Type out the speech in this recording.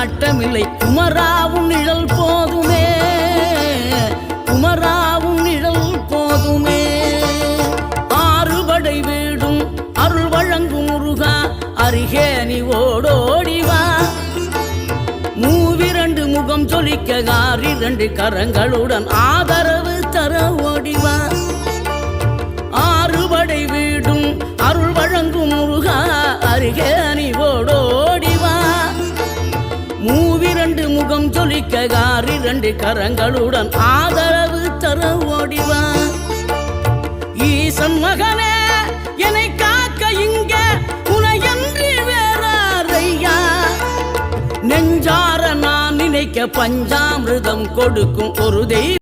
நாட்டமில்லை. குமராவும் நிழல் போதுமே, குமராவும் நிழல் போதுமே. ஆறுபடை வீடும் அருள் வழங்கும் முருகா, அருகே நீ ஓடோடிவா. மூவிரண்டு முகம் சொலிக்க 2 கரங்களுடன் ஆதரவு தர ஓடிவா. ஆறுபடை வீடும் அருள் வழங்கும் முருகா, அருகே நீ ஓடோடிவா. மூவிரண்டு முகம் சொலிக்க 2 கரங்களுடன் ஆதரவு தர ஓடிவா. ஈசன் மகனே என்னை காக்க இங்க உனையன்றி வேறாரையா. நெஞ்சார நான் நினைக்க பஞ்சாமிர்தம் கொடுக்கும் ஒரு தெய்வம்.